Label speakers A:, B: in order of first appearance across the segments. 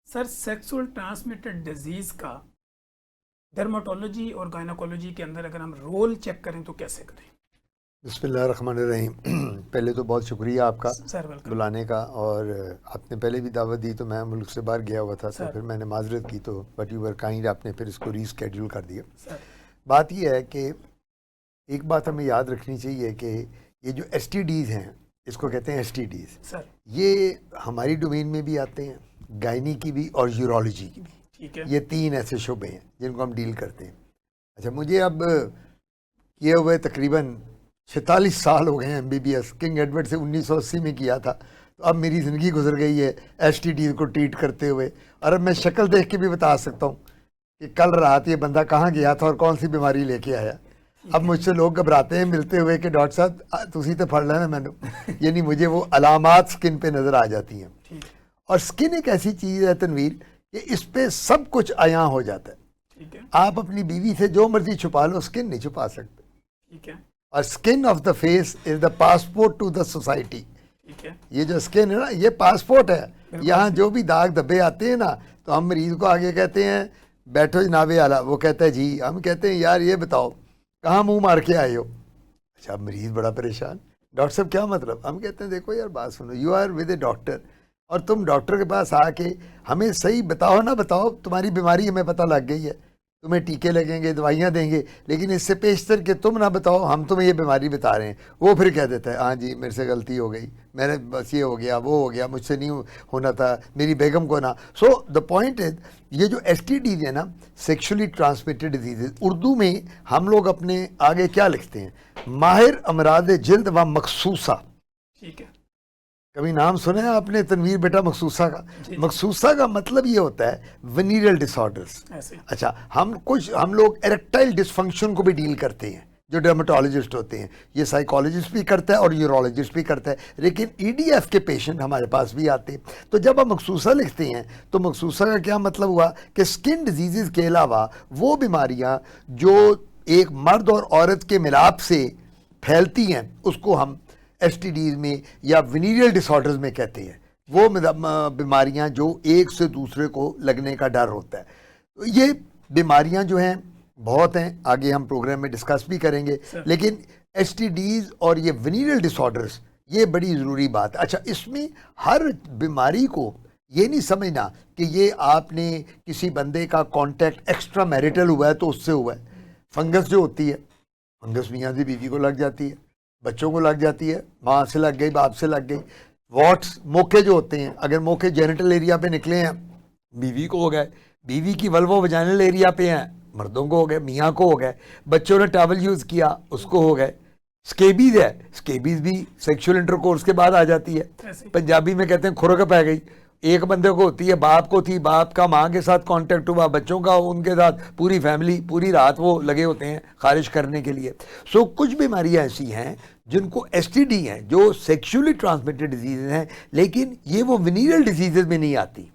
A: سر sexual transmitted disease کا dermatology اور گائناکولوجی کے اندر اگر ہم رول چیک کریں تو کیسے کریں؟
B: بسم اللہ الرحمن الرحیم. پہلے تو بہت شکریہ آپ کا بلانے کا، اور آپ نے پہلے بھی دعوت دی تو میں ملک سے باہر گیا ہوا تھا، تو پھر میں نے معذرت کی، تو بٹ یو ور کائنڈ، آپ نے پھر اس کو ری اسکیڈول کر دیا. بات یہ ہے کہ ایک بات ہمیں یاد رکھنی چاہیے کہ یہ جو ایس ٹی ڈیز ہیں، اس کو کہتے ہیں ایس ٹی ڈیز، یہ ہماری ڈومین میں بھی آتے ہیں، گائنی کی بھی اور یورولوجی کی بھی. یہ تین ایسے شعبے ہیں جن کو ہم ڈیل کرتے ہیں. اچھا، مجھے اب کیے ہوئے تقریباً 46 سال ہو گئے ہیں M B B S. King Edward سے 1980 میں کیا تھا، تو اب میری زندگی گزر گئی ہے ایس ٹی ڈیز کو ٹریٹ کرتے ہوئے. اور اب میں شکل دیکھ کے بھی بتا سکتا ہوں کہ کل رات یہ بندہ کہاں گیا تھا اور کون سی بیماری لے کے آیا. اب مجھ سے لوگ گھبراتے ہیں ملتے ہوئے کہ ڈاکٹر صاحب تسی تو پڑھ لینا مینو، یعنی مجھے وہ علامات سکن پہ نظر آ جاتی ہیں. اور سکن ایک ایسی چیز ہے تنویر کہ اس پہ سب کچھ عیاں ہو جاتا ہے. آپ اپنی بیوی سے جو مرضی چھپا لو، سکن نہیں چھپا سکتے. اور skin of the face is the passport to the society. یہ جو اسکن ہے نا، یہ پاسپورٹ ہے. یہاں جو بھی داغ دھبے آتے ہیں نا، تو ہم مریض کو آگے کہتے ہیں بیٹھو جناب اعلیٰ، وہ کہتا ہے جی. ہم کہتے ہیں یار یہ بتاؤ کہاں منہ مار کے آئے ہو؟ اچھا، مریض بڑا پریشان، ڈاکٹر صاحب کیا مطلب؟ ہم کہتے ہیں دیکھو یار بات سنو، you are with a doctor, اور تم ڈاکٹر کے پاس آ کے ہمیں صحیح بتاؤ نہ بتاؤ، تمہاری بیماری ہمیں پتہ لگ گئی ہے، تمہیں ٹیکے لگیں گے، دوائیاں دیں گے، لیکن اس سے پیشتر کہ تم نہ بتاؤ ہم تمہیں یہ بیماری بتا رہے ہیں. وہ پھر کہہ دیتا ہے ہاں جی میرے سے غلطی ہو گئی، میں نے بس یہ ہو گیا وہ ہو گیا، مجھ سے نہیں ہونا تھا، میری بیگم کو نہ. سو دا پوائنٹ از، یہ جو ایس ٹی ڈیز ہے نا، سیکشولی ٹرانسمیٹڈ ڈیزیز، اردو میں ہم لوگ اپنے آگے کیا لکھتے ہیں؟ ماہر امراض جلد و مخصوصہ. ٹھیک ہے، کبھی نام سنا ہے آپ نے تنویر بیٹا مخصوصہ کا؟ مخصوصہ کا مطلب یہ ہوتا ہے ونیرل ڈس آرڈرس. اچھا، ہم لوگ ایریکٹائل ڈسفنکشن کو بھی ڈیل کرتے ہیں، جو ڈرمیٹولوجسٹ ہوتے ہیں. یہ سائیکالوجسٹ بھی کرتا ہے اور یورولوجسٹ بھی کرتا ہے، لیکن ای ڈی ایف کے پیشنٹ ہمارے پاس بھی آتے ہیں. تو جب ہم مخصوصہ لکھتے ہیں تو مخصوصہ کا کیا مطلب ہوا کہ سکن ڈیزیزز کے علاوہ وہ بیماریاں جو ایک مرد اور عورت کے ملاپ سے پھیلتی ہیں، اس کو ہم ایس ٹی ڈیز میں یا ونیریل ڈس آرڈرز میں کہتے ہیں. وہ بیماریاں جو ایک سے دوسرے کو لگنے کا ڈر ہوتا ہے. یہ بیماریاں جو ہیں بہت ہیں، آگے ہم پروگرام میں ڈسکس بھی کریں گے، لیکن ایس ٹی ڈیز اور یہ ونیریل ڈس آرڈرز یہ بڑی ضروری بات ہے. اچھا، اس میں ہر بیماری کو یہ نہیں سمجھنا کہ یہ آپ نے کسی بندے کا کانٹیکٹ ایکسٹرا میریٹل ہوا ہے تو اس سے ہوا ہے. فنگس جو ہوتی ہے، فنگس میاں سے بیوی کو لگ جاتی ہے، بچوں کو لگ جاتی ہے، ماں سے لگ گئی، باپ سے لگ گئی. واٹس موقع جو ہوتے ہیں، اگر موقع جینیٹل ایریا پہ نکلے ہیں بیوی کو ہو گئے، بیوی کی ولو وجائنل ایریا پہ ہیں مردوں کو ہو گئے، میاں کو ہو گئے، بچوں نے ٹاول یوز کیا اس کو ہو گئے. سکیبیز ہے، سکیبیز بھی سیکشول انٹرکورس کے بعد آ جاتی ہے. پنجابی میں کہتے ہیں کھرک پہ گئی. ایک بندے کو ہوتی ہے، باپ کو تھی، باپ کا ماں کے ساتھ کانٹیکٹ ہوا، بچوں کا ان کے ساتھ، پوری فیملی پوری رات وہ لگے ہوتے ہیں خارج کرنے کے لیے. سو کچھ بیماریاں ایسی ہیں جن کو ایس ٹی ڈی ہیں، جو سیکشولی ٹرانسمیٹڈ ڈیزیز ہیں، لیکن یہ وہ ونیریل ڈیزیزز میں نہیں آتی.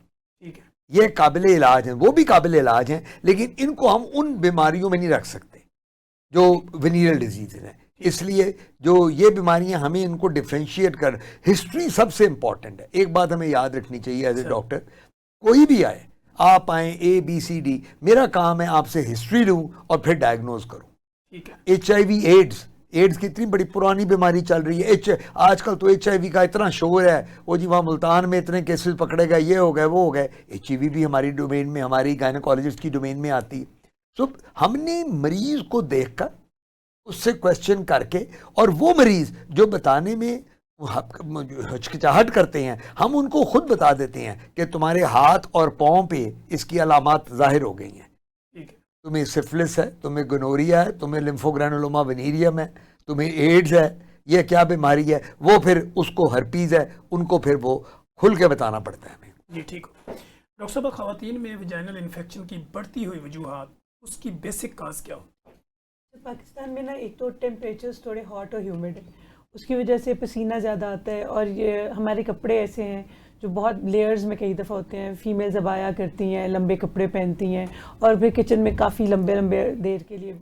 B: یہ قابل علاج ہیں، وہ بھی قابل علاج ہیں، لیکن ان کو ہم ان بیماریوں میں نہیں رکھ سکتے جو ونیریل ڈیزیزز ہیں. اس لیے جو یہ بیماریاں ہمیں ان کو ڈفرینشیٹ کر، ہسٹری سب سے امپورٹنٹ ہے. ایک بات ہمیں یاد رکھنی چاہیے ایز اے ڈاکٹر، کوئی بھی آئے، آپ آئیں اے بی سی ڈی، میرا کام ہے آپ سے ہسٹری لوں اور پھر ڈائگنوز کروں. ایچ آئی وی ایڈز کی اتنی بڑی پرانی بیماری چل رہی ہے. آج کل تو ایچ آئی وی کا اتنا شور ہے، وہ جی وہاں ملتان میں اتنے کیسز پکڑے گئے، یہ ہو گئے وہ ہو گئے. ایچ آئی وی بھی ہماری ڈومین میں، ہماری گائنیکالوجسٹ کی ڈومین میں آتی ہے. سو ہم نے مریض کو دیکھ کر اس سے کویسچن کر کے، اور وہ مریض جو بتانے میں ہچکچاہٹ کرتے ہیں، ہم ان کو خود بتا دیتے ہیں کہ تمہارے ہاتھ اور پاؤں پہ اس کی علامات ظاہر ہو گئی ہیں. تمہیں سفلس ہے، تمہیں گنوریا ہے، تمہیں لیمفوگرینولوما ونیریم ہے، تمہیں ایڈز ہے، یہ کیا بیماری ہے، وہ پھر اس کو ہرپیز ہے، ان کو پھر وہ کھل کے بتانا پڑتا ہے ہمیں.
A: جی ٹھیک ہو. ڈاکٹر صاحب، خواتین میں ویجائنل انفیکشن کی بڑھتی ہوئی وجوہات، اس کی بیسک کاز کیا ہوتی ہے؟
C: پاکستان میں نا ایک تو ٹیمپریچرز تھوڑے ہاٹ اور ہیومڈ ہیں، اس کی وجہ سے پسینہ زیادہ آتا ہے، اور یہ ہمارے کپڑے ایسے ہیں جو بہت لیئرز میں کئی دفعہ ہوتے ہیں. فیمیلز عبایا کرتی ہیں, لمبے کپڑے پہنتی ہیں, اور پھر کچن میں کافی لمبے لمبے دیر کے لیے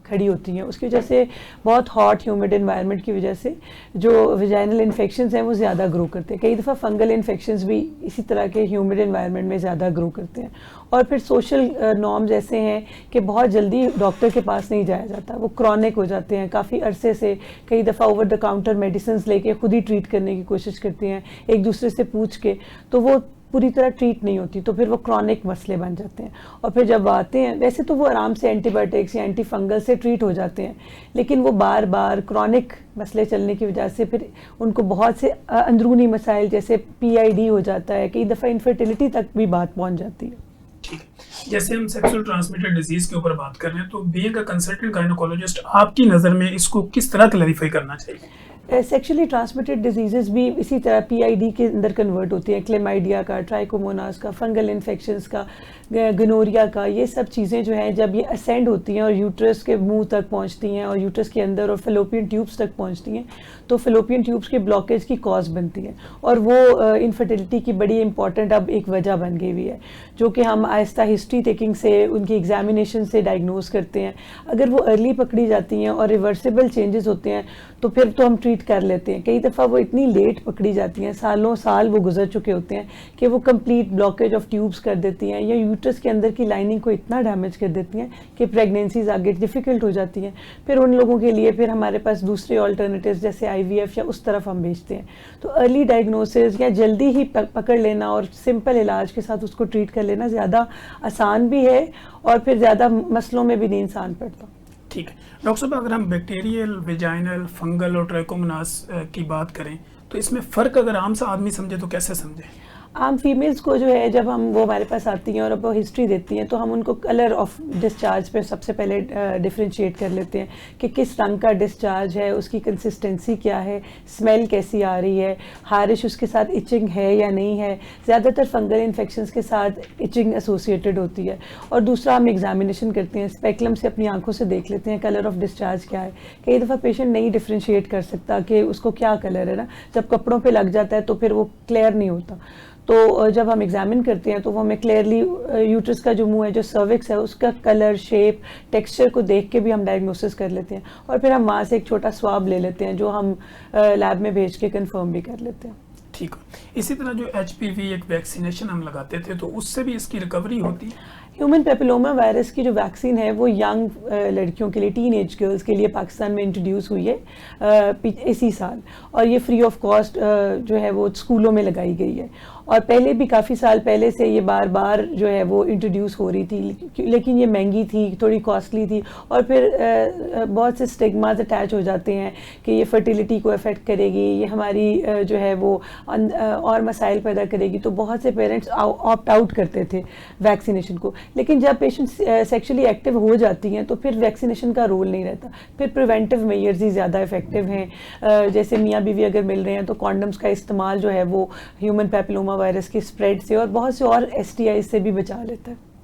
C: کھڑی ہوتی ہیں. اس کی وجہ سے بہت ہاٹ ہیومڈ انوائرمنٹ کی وجہ سے جو ویجائنل انفیکشنز ہیں وہ زیادہ گرو کرتے ہیں. کئی دفعہ فنگل انفیکشنز بھی اسی طرح کے ہیومڈ انوائرمنٹ میں زیادہ گرو کرتے ہیں. اور پھر سوشل نارمز ایسے ہیں کہ بہت جلدی ڈاکٹر کے پاس نہیں جایا جاتا, وہ کرونک ہو جاتے ہیں کافی عرصے سے. کئی دفعہ اوور دا کاؤنٹر میڈیسنز لے کے خود ہی ٹریٹ کرنے کی کوشش کرتے ہیں ایک دوسرے سے پوچھ کے, تو وہ پوری طرح ٹریٹ نہیں ہوتی, تو پھر وہ کرونک مسئلے بن جاتے ہیں. اور پھر جب آتے ہیں ویسے تو وہ آرام سے اینٹی بایوٹکس یا اینٹی فنگل سے ٹریٹ ہو جاتے ہیں, لیکن وہ بار بار کرونک مسئلے چلنے کی وجہ سے پھر ان کو بہت سے اندرونی مسائل جیسے PID ہو جاتا ہے, کئی دفعہ انفرٹیلٹی تک بھی بات پہنچ جاتی ہے.
A: ٹھیک ہے, جیسے ہم سیکسول ٹرانسمیٹڈ ڈیزیز کے اوپر بات کر رہے ہیں, تو بینگ اے کنسلٹنٹ گائنوکولوجسٹ آپ کی نظر میں اس کو کس طرح کلیریفائی کرنا چاہیے؟
C: سیکشولی ٹرانسمیٹڈ ڈیزیزز بھی اسی طرح PID کے اندر کنورٹ ہوتی ہیں, کلیمائڈیا کا, ٹرائکوموناس کا, فنگل انفیکشنز کا, گنوریا کا. یہ سب چیزیں جو ہیں جب یہ اسینڈ ہوتی ہیں اور یوٹرس کے منہ تک پہنچتی ہیں اور یوٹرس کے اندر اور فیلوپین ٹیوبس تک پہنچتی ہیں, تو فیلوپین ٹیوبس کے بلاکیج کی کاز بنتی ہے, اور وہ انفرٹیلٹی کی بڑی امپورٹنٹ اب ایک وجہ بن گئی ہوئی ہے, جو کہ ہم آہستہ ہسٹری ٹیکنگ سے ان کی ایگزامینیشن سے ڈائگنوز کرتے ہیں. اگر وہ ارلی پکڑی جاتی ہیں اور ریورسیبل چینجز ہوتے ہیں تو پھر تو ہم ٹریٹ کر لیتے ہیں. کئی دفعہ وہ اتنی لیٹ پکڑی جاتی ہیں, سالوں سال وہ گزر چکے ہوتے ہیں کہ وہ کمپلیٹ بلاکیج آف ٹیوبس کر دیتی ہیں, یا یوٹرس کے اندر کی لائننگ کو اتنا ڈیمیج کر دیتی ہیں کہ پریگنینسیز آگے ڈیفیکلٹ ہو جاتی ہیں. پھر ان لوگوں کے لیے پھر ہمارے پاس دوسرے آلٹرنیٹیوز جیسے IVF یا اس طرف ہم بھیجتے ہیں. تو ارلی ڈائگنوسس یا جلدی ہی پکڑ لینا اور سمپل علاج کے ساتھ اس کو ٹریٹ کر لینا زیادہ آسان بھی ہے, اور پھر زیادہ مسئلوں میں بھی نہیں انسان پڑتا.
A: ٹھیک ہے ڈاکٹر صاحب, اگر ہم بیکٹیریل, ویجائنل, فنگل اور ٹرائکوموناس کی بات کریں تو اس میں فرق اگر عام سا آدمی سمجھے تو کیسے سمجھے؟
C: عام فیمیلز کو جو ہے جب ہم وہ ہمارے پاس آتی ہیں اور اب وہ ہسٹری دیتی ہیں تو ہم ان کو کلر آف ڈسچارج پہ سب سے پہلے ڈفرینشیٹ کر لیتے ہیں کہ کس رنگ کا ڈسچارج ہے, اس کی کنسسٹنسی کیا ہے, اسمیل کیسی آ رہی ہے, ہارش اس کے ساتھ ایچنگ ہے یا نہیں ہے. زیادہ تر فنگل انفیکشنز کے ساتھ ایچنگ ایسوسیٹڈ ہوتی ہے. اور دوسرا ہم ایگزامینیشن کرتے ہیں, اسپیکلم سے اپنی آنکھوں سے دیکھ لیتے ہیں کلر آف ڈسچارج کیا ہے. کئی دفعہ پیشنٹ نہیں ڈفرینشیٹ کر سکتا کہ اس کو کیا کلر ہے نا, جب کپڑوں پہ لگ جاتا ہے تو پھر وہ کلیئر نہیں ہوتا. تو جب ہم ایگزامن کرتے ہیں تو وہ ہمیں کلیئرلی یوٹرس کا جو منہ ہے, جو سروکس ہے, اس کا کلر, شیپ, ٹیکسچر کو دیکھ کے بھی ہم ڈائگنوسس کر لیتے ہیں. اور پھر ہم وہاں سے ایک چھوٹا سواب لے لیتے ہیں جو ہم لیب میں بھیج کے کنفرم بھی کر لیتے ہیں.
A: ٹھیک ہے. اسی طرح جو HPV ایک ویکسینیشن ہم لگاتے تھے تو اس سے بھی اس کی ریکوری ہوتی ہے؟
C: ہیومن پیپلوما وائرس کی جو ویکسین ہے وہ ینگ لڑکیوں کے لیے, ٹین ایج گرلز کے لیے پاکستان میں انٹروڈیوس ہوئی ہے اسی سال, اور یہ فری آف کاسٹ جو ہے وہ اسکولوں میں لگائی گئی ہے. اور پہلے بھی کافی سال پہلے سے یہ بار بار جو ہے وہ انٹروڈیوس ہو رہی تھی, لیکن یہ مہنگی تھی, تھوڑی کاسٹلی تھی, اور پھر بہت سے اسٹگماز اٹیچ ہو جاتے ہیں کہ یہ فرٹیلیٹی کو افیکٹ کرے گی, یہ ہماری جو ہے وہ اور مسائل پیدا کرے گی. تو بہت سے پیرنٹس آپٹ آؤٹ کرتے تھے ویکسینیشن کو. لیکن جب پیشنٹ سیکشلی ایکٹیو ہو جاتی ہیں تو پھر ویکسینیشن کا رول نہیں رہتا, پھر پریونٹیو میئرز ہی زیادہ افیکٹیو ہیں. جیسے میاں بیوی اگر مل رہے ہیں تو کانڈمس کا استعمال جو ہے وہ ہیومن پیپلوما وائرس کی اسپریڈ سے اور بہت سے اور STIs سے بھی بچا لیتا ہے.